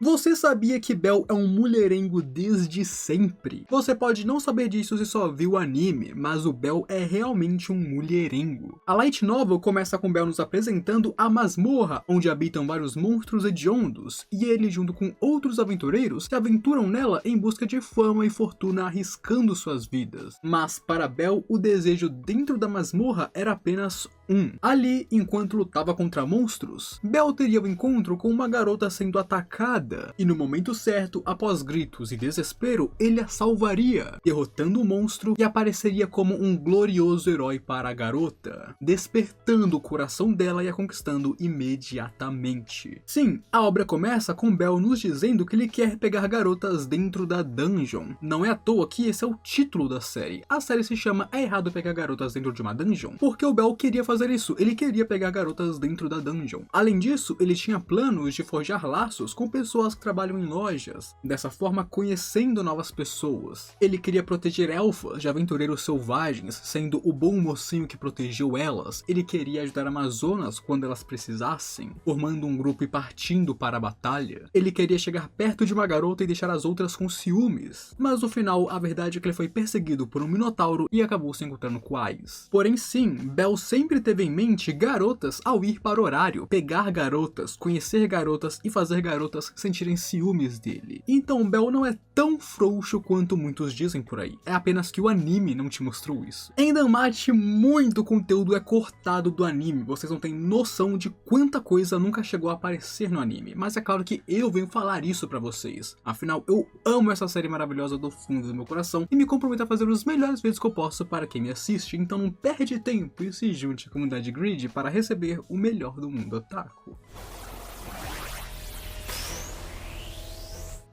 Você sabia que Bell é um mulherengo desde sempre? Você pode não saber disso se só viu o anime, mas o Bell é realmente um mulherengo. A light novel começa com Bell nos apresentando a masmorra, onde habitam vários monstros hediondos, e ele junto com outros aventureiros se aventuram nela em busca de fama e fortuna arriscando suas vidas. Mas para Bell, o desejo dentro da masmorra era apenas um. Ali, enquanto lutava contra monstros, Bell teria um encontro com uma garota sendo atacada, e no momento certo, após gritos e desespero, ele a salvaria, derrotando o monstro e apareceria como um glorioso herói para a garota, despertando o coração dela e a conquistando imediatamente. Sim, a obra começa com Bell nos dizendo que ele quer pegar garotas dentro da dungeon. Não é à toa que esse é o título da série. A série se chama É Errado Pegar Garotas Dentro de uma Dungeon, porque o Bell queria fazer isso, ele queria pegar garotas dentro da dungeon. Além disso, ele tinha planos de forjar laços com pessoas que trabalham em lojas, dessa forma conhecendo novas pessoas. Ele queria proteger elfas de aventureiros selvagens, sendo o bom mocinho que protegeu elas. Ele queria ajudar amazonas quando elas precisassem, formando um grupo e partindo para a batalha. Ele queria chegar perto de uma garota e deixar as outras com ciúmes, mas no final a verdade é que ele foi perseguido por um minotauro e acabou se encontrando com Ais. Porém sim, Bell sempre teve em mente garotas ao ir para o horário, pegar garotas, conhecer garotas e fazer garotas sentirem ciúmes dele. Então Bell não é tão frouxo quanto muitos dizem por aí, é apenas que o anime não te mostrou isso. Em Danmachi, muito conteúdo é cortado do anime, vocês não têm noção de quanta coisa nunca chegou a aparecer no anime, mas é claro que eu venho falar isso pra vocês. Afinal, eu amo essa série maravilhosa do fundo do meu coração e me comprometo a fazer os melhores vídeos que eu posso para quem me assiste, então não perde tempo e se junte à comunidade Grid para receber o melhor do mundo otaku.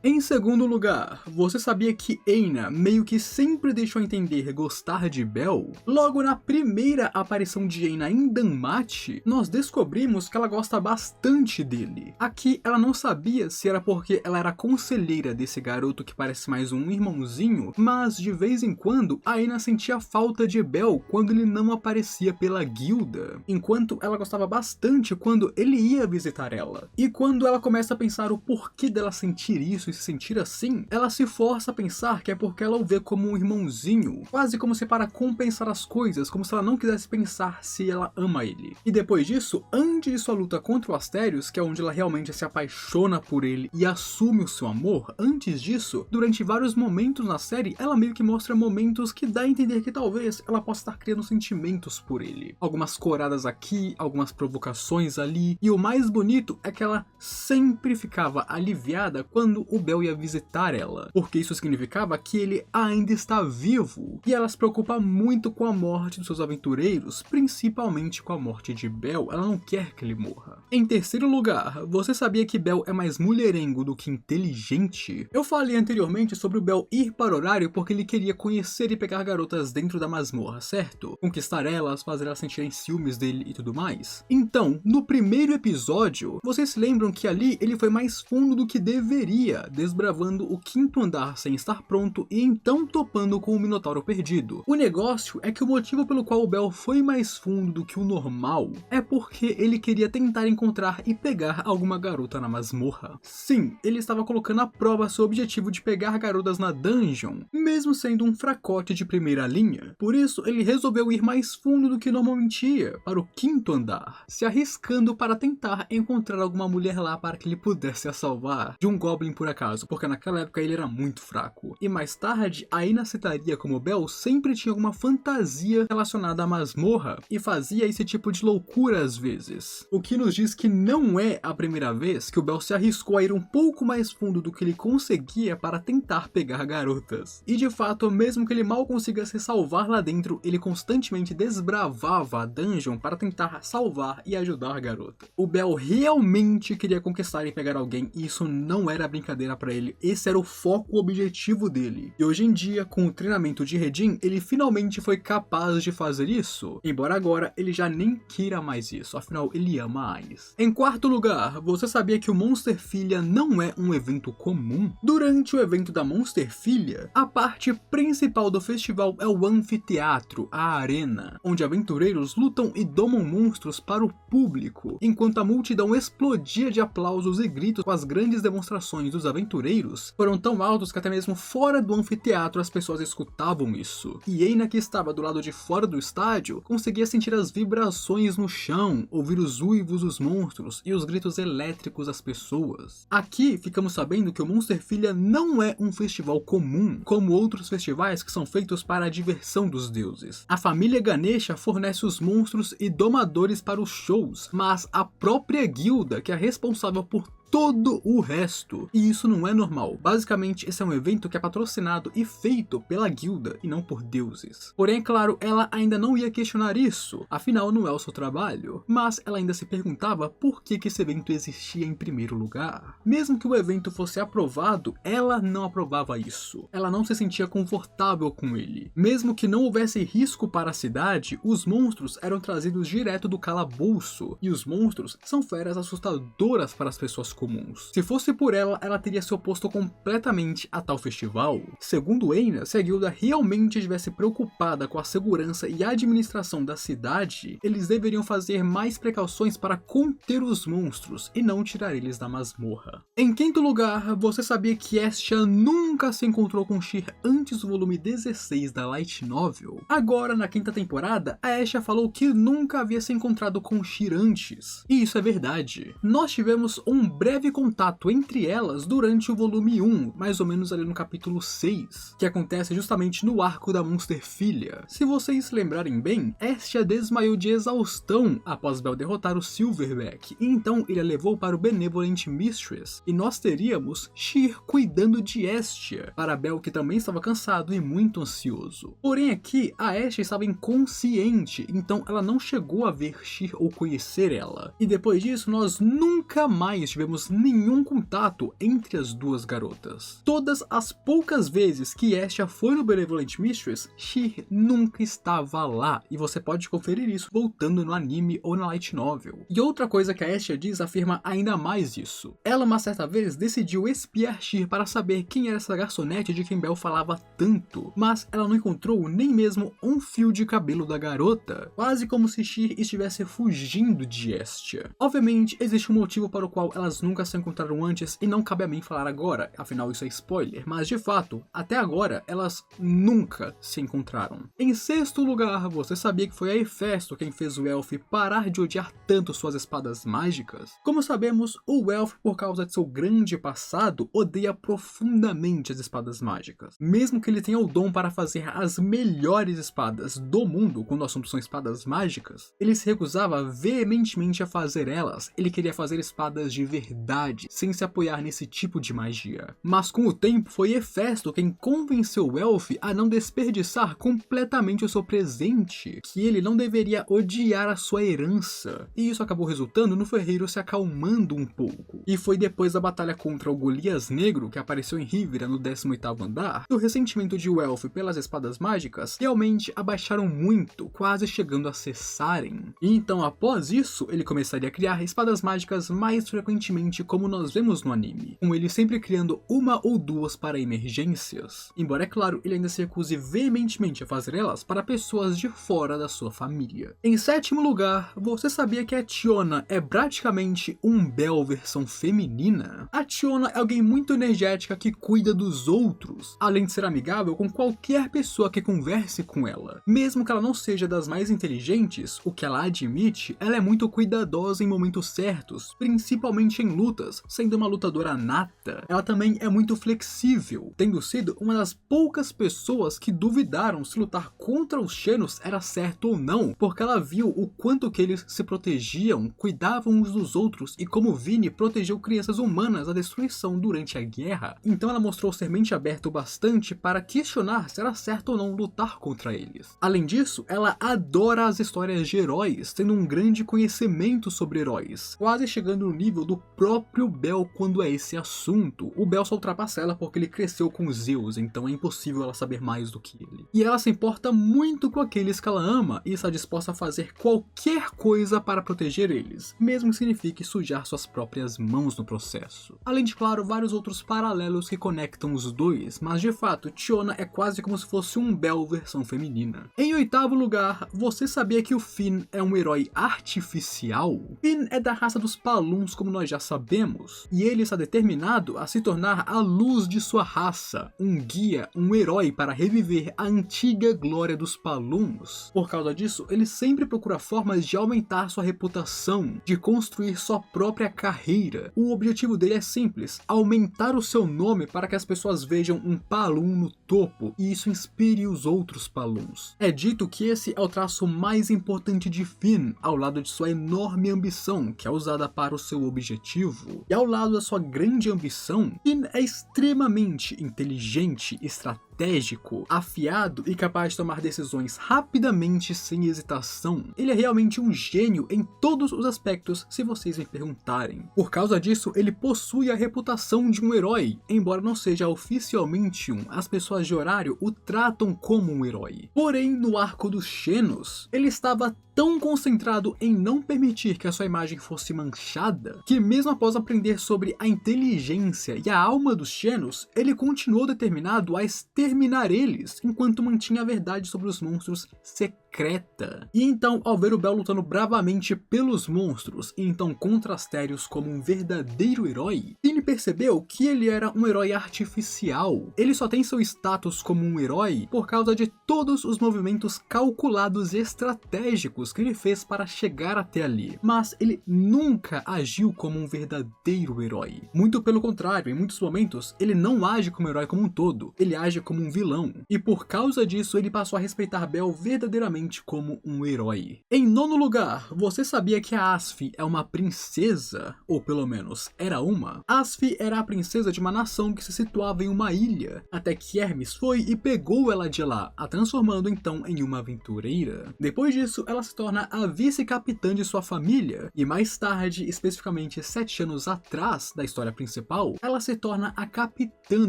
Em segundo lugar, você sabia que Eina meio que sempre deixou entender gostar de Bell? Logo na primeira aparição de Eina em Danmachi, nós descobrimos que ela gosta bastante dele. Aqui ela não sabia se era porque ela era conselheira desse garoto que parece mais um irmãozinho, mas de vez em quando a Eina sentia falta de Bell quando ele não aparecia pela guilda, enquanto ela gostava bastante quando ele ia visitar ela. E quando ela começa a pensar o porquê dela sentir isso e se sentir assim, ela se força a pensar que é porque ela o vê como um irmãozinho, quase como se para compensar as coisas, como se ela não quisesse pensar se ela ama ele. E depois disso, antes de sua luta contra o Asterios, que é onde ela realmente se apaixona por ele e assume o seu amor, antes disso, durante vários momentos na série, ela meio que mostra momentos que dá a entender que talvez ela possa estar criando sentimentos por ele. Algumas coradas aqui, algumas provocações ali, e o mais bonito é que ela sempre ficava aliviada quando o Bell ia visitar ela, porque isso significava que ele ainda está vivo, e ela se preocupa muito com a morte dos seus aventureiros, principalmente com a morte de Bell. Ela não quer que ele morra. Em terceiro lugar, você sabia que Bell é mais mulherengo do que inteligente? Eu falei anteriormente sobre o Bell ir para o horário porque ele queria conhecer e pegar garotas dentro da masmorra, certo? Conquistar elas, fazer elas sentirem ciúmes dele e tudo mais. Então, no primeiro episódio, vocês se lembram que ali ele foi mais fundo do que deveria, desbravando o quinto andar sem estar pronto e então topando com o Minotauro perdido. O negócio é que o motivo pelo qual o Bell foi mais fundo do que o normal é porque ele queria tentar encontrar e pegar alguma garota na masmorra. Sim, ele estava colocando à prova seu objetivo de pegar garotas na dungeon, mesmo sendo um fracote de primeira linha. Por isso, ele resolveu ir mais fundo do que normalmente ia, para o quinto andar, se arriscando para tentar encontrar alguma mulher lá para que ele pudesse a salvar de um Goblin por acaso, porque naquela época ele era muito fraco. E mais tarde, a Eina citaria como Bell sempre tinha alguma fantasia relacionada à masmorra e fazia esse tipo de loucura às vezes. O que nos diz que não é a primeira vez que o Bell se arriscou a ir um pouco mais fundo do que ele conseguia para tentar pegar garotas. E de fato, mesmo que ele mal consiga se salvar lá dentro, ele constantemente desbravava a dungeon para tentar salvar e ajudar a garota. O Bell realmente queria conquistar e pegar alguém, e isso não era brincadeira brasileira pra ele. Esse era o foco, o objetivo dele. E hoje em dia, com o treinamento de Redin, ele finalmente foi capaz de fazer isso. Embora agora ele já nem queira mais isso, afinal ele ama Ais. Em quarto lugar, você sabia que o Monsterfilia não é um evento comum? Durante o evento da Monsterfilia, a parte principal do festival é o anfiteatro, a arena, onde aventureiros lutam e domam monstros para o público, enquanto a multidão explodia de aplausos e gritos com as grandes demonstrações dos aventureiros foram tão altos que até mesmo fora do anfiteatro as pessoas escutavam isso. E Eina, que estava do lado de fora do estádio, conseguia sentir as vibrações no chão, ouvir os uivos dos monstros e os gritos elétricos das pessoas. Aqui ficamos sabendo que o Monsterfilia não é um festival comum, como outros festivais que são feitos para a diversão dos deuses. A família Ganesha fornece os monstros e domadores para os shows, mas a própria guilda, que é responsável por todo o resto. E isso não é normal. Basicamente, esse é um evento que é patrocinado e feito pela guilda e não por deuses. Porém, é claro, ela ainda não ia questionar isso, afinal não é o seu trabalho. Mas ela ainda se perguntava por que esse evento existia em primeiro lugar. Mesmo que o evento fosse aprovado, ela não aprovava isso. Ela não se sentia confortável com ele. Mesmo que não houvesse risco para a cidade, os monstros eram trazidos direto do calabouço. E os monstros são feras assustadoras para as pessoas comuns. Se fosse por ela, ela teria se oposto completamente a tal festival. Segundo Eina, se a guilda realmente estivesse preocupada com a segurança e a administração da cidade, eles deveriam fazer mais precauções para conter os monstros e não tirar eles da masmorra. Em quinto lugar, você sabia que Estia nunca se encontrou com Sheer antes do volume 16 da Light Novel? Agora, na quinta temporada, a Estia falou que nunca havia se encontrado com Sheer antes. E isso é verdade. Nós tivemos um breve contato entre elas durante o volume 1, mais ou menos ali no capítulo 6, que acontece justamente no arco da Monsterfilia. Se vocês lembrarem bem, Estia desmaiou de exaustão após Bell derrotar o Silverback, e então ele a levou para o Benevolent Mistress, e nós teríamos Sheer cuidando de Estia, para Bell, que também estava cansado e muito ansioso. Porém aqui, a Estia estava inconsciente, então ela não chegou a ver Sheer ou conhecer ela. E depois disso, nós nunca mais tivemos nenhum contato entre as duas garotas. Todas as poucas vezes que Estia foi no Benevolent Mistress, Sheer nunca estava lá, e você pode conferir isso voltando no anime ou na Light Novel. E outra coisa que a Estia diz afirma ainda mais isso. Ela uma certa vez decidiu espiar Sheer para saber quem era essa garçonete de quem Bell falava tanto, mas ela não encontrou nem mesmo um fio de cabelo da garota, quase como se Sheer estivesse fugindo de Estia. Obviamente, existe um motivo para o qual elas nunca se encontraram antes e não cabe a mim falar agora, afinal isso é spoiler, mas de fato, até agora elas nunca se encontraram. Em sexto lugar, você sabia que foi a Hefesto quem fez o Elf parar de odiar tanto suas espadas mágicas? Como sabemos, o Elf, por causa de seu grande passado, odeia profundamente as espadas mágicas. Mesmo que ele tenha o dom para fazer as melhores espadas do mundo, quando o assunto são espadas mágicas, ele se recusava veementemente a fazer elas. Ele queria fazer espadas de verdade, sem se apoiar nesse tipo de magia. Mas com o tempo, foi Hefesto quem convenceu o Elf a não desperdiçar completamente o seu presente, que ele não deveria odiar a sua herança. E isso acabou resultando no ferreiro se acalmando um pouco. E foi depois da batalha contra o Golias Negro, que apareceu em Rivira no 18º andar, que o ressentimento de Elf pelas espadas mágicas realmente abaixaram muito, quase chegando a cessarem. E então, após isso, ele começaria a criar espadas mágicas mais frequentemente, como nós vemos no anime, com ele sempre criando uma ou duas para emergências. Embora, é claro, ele ainda se recuse veementemente a fazer elas para pessoas de fora da sua família. Em sétimo lugar, você sabia que a Tiona é praticamente um Bell versão feminina? A Tiona é alguém muito energética que cuida dos outros, além de ser amigável com qualquer pessoa que converse com ela. Mesmo que ela não seja das mais inteligentes, o que ela admite, ela é muito cuidadosa em momentos certos, principalmente em lutas, sendo uma lutadora nata. Ela também é muito flexível, tendo sido uma das poucas pessoas que duvidaram se lutar contra os Xenos era certo ou não, porque ela viu o quanto que eles se protegiam, cuidavam uns dos outros e como Vini protegeu crianças humanas da destruição durante a guerra. Então ela mostrou ser mente aberta o bastante para questionar se era certo ou não lutar contra eles. Além disso, ela adora as histórias de heróis, tendo um grande conhecimento sobre heróis, quase chegando no nível do próprio Bell quando é esse assunto. O Bell só ultrapassa ela porque ele cresceu com Zeus, então é impossível ela saber mais do que ele. E ela se importa muito com aqueles que ela ama e está disposta a fazer qualquer coisa para proteger eles, mesmo que signifique sujar suas próprias mãos no processo. Além de, claro, vários outros paralelos que conectam os dois, mas de fato, Chiona é quase como se fosse um Bell versão feminina. Em oitavo lugar, você sabia que o Finn é um herói artificial? Finn é da raça dos Paluns, como nós já sabemos, e ele está determinado a se tornar a luz de sua raça, um guia, um herói para reviver a antiga glória dos Paluns. Por causa disso, ele sempre procura formas de aumentar sua reputação, de construir sua própria carreira. O objetivo dele é simples: aumentar o seu nome para que as pessoas vejam um Palum no topo e isso inspire os outros Paluns. É dito que esse é o traço mais importante de Finn, ao lado de sua enorme ambição, que é usada para o seu objetivo. E ao lado da sua grande ambição, Finn é extremamente inteligente, estratégico, afiado e capaz de tomar decisões rapidamente sem hesitação. Ele é realmente um gênio em todos os aspectos, se vocês me perguntarem. Por causa disso, ele possui a reputação de um herói. Embora não seja oficialmente um, as pessoas de Horário o tratam como um herói. Porém, no arco dos Xenos, ele estava tão concentrado em não permitir que a sua imagem fosse manchada, que mesmo após aprender sobre a inteligência e a alma dos Xenos, ele continuou determinado a exterminar eles, enquanto mantinha a verdade sobre os monstros secreta. E então, ao ver o Bell lutando bravamente pelos monstros, e então contra Asterios como um verdadeiro herói, Finn percebeu que ele era um herói artificial. Ele só tem seu status como um herói por causa de todos os movimentos calculados e estratégicos que ele fez para chegar até ali, mas ele nunca agiu como um verdadeiro herói. Muito pelo contrário, em muitos momentos, ele não age como herói como um todo, ele age como um vilão. E por causa disso, ele passou a respeitar Bell verdadeiramente como um herói. Em nono lugar, você sabia que a Asfi é uma princesa? Ou pelo menos, era uma? Asfi era a princesa de uma nação que se situava em uma ilha, até que Hermes foi e pegou ela de lá, a transformando então em uma aventureira. Depois disso, ela se torna a vice-capitã de sua família, e mais tarde, especificamente 7 anos atrás da história principal, ela se torna a capitã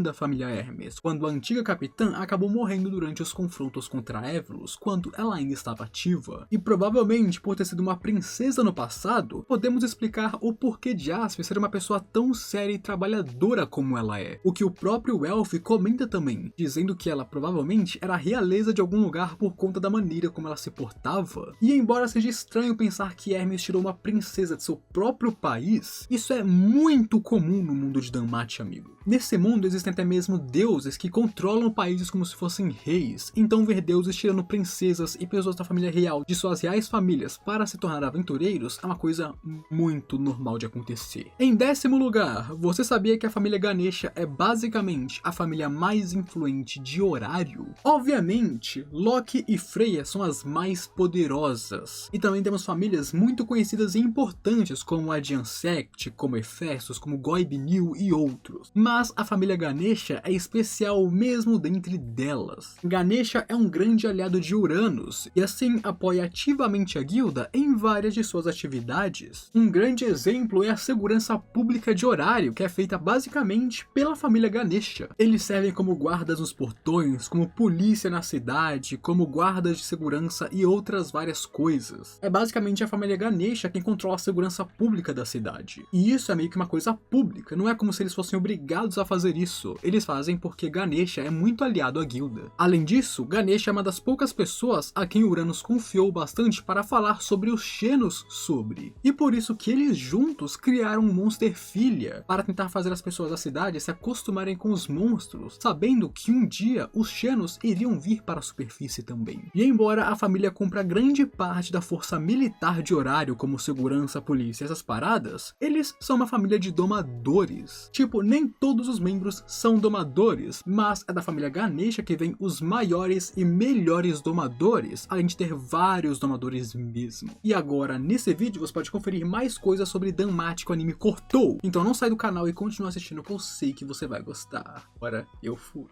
da família Hermes, quando a antiga capitã acabou morrendo durante os confrontos contra Évolos, quando ela ainda estava ativa. E provavelmente, por ter sido uma princesa no passado, podemos explicar o porquê de Asfi ser uma pessoa tão séria e trabalhadora como ela é, o que o próprio Elf comenta também, dizendo que ela provavelmente era a realeza de algum lugar por conta da maneira como ela se portava. E embora seja estranho pensar que Hermes tirou uma princesa de seu próprio país, isso é muito comum no mundo de Danmachi, amigo. Nesse mundo existem até mesmo deuses que controlam países como se fossem reis, então ver deuses tirando princesas e pessoas da família real de suas reais famílias para se tornar aventureiros é uma coisa muito normal de acontecer. Em 10º lugar, você sabia que a família Ganesha é basicamente a família mais influente de Horário? Obviamente, Loki e Freya são as mais poderosas, e também temos famílias muito conhecidas e importantes como a de Ansect, como Hephaestus, como Goibniu e outros. Mas a família Ganesha é especial mesmo dentre delas. Ganesha é um grande aliado de Uranus e assim apoia ativamente a guilda em várias de suas atividades. Um grande exemplo é a segurança pública de Horário, que é feita basicamente pela família Ganesha. Eles servem como guardas nos portões, como polícia na cidade, como guardas de segurança e outras várias coisas. É basicamente a família Ganesha quem controla a segurança pública da cidade. E isso é meio que uma coisa pública, não é como se eles fossem obrigados a fazer isso. Eles fazem porque Ganesha é muito aliado à guilda. Além disso, Ganesha é uma das poucas pessoas a quem Uranus confiou bastante para falar sobre os Xenos sobre. E por isso que eles juntos criaram um Monster Filha, para tentar fazer as pessoas da cidade se acostumarem com os monstros, sabendo que um dia os Xenos iriam vir para a superfície também. E embora a família compra grande parte da força militar de Horário, como segurança, polícia e essas paradas, eles são uma família de domadores. Tipo, nem todos os membros são domadores, mas é da família Ganesha que vem os maiores e melhores domadores, além de ter vários domadores mesmo. E agora, nesse vídeo, você pode conferir mais coisas sobre Danmachi que o anime cortou. Então não sai do canal e continue assistindo, que eu sei que você vai gostar. Agora, eu fui.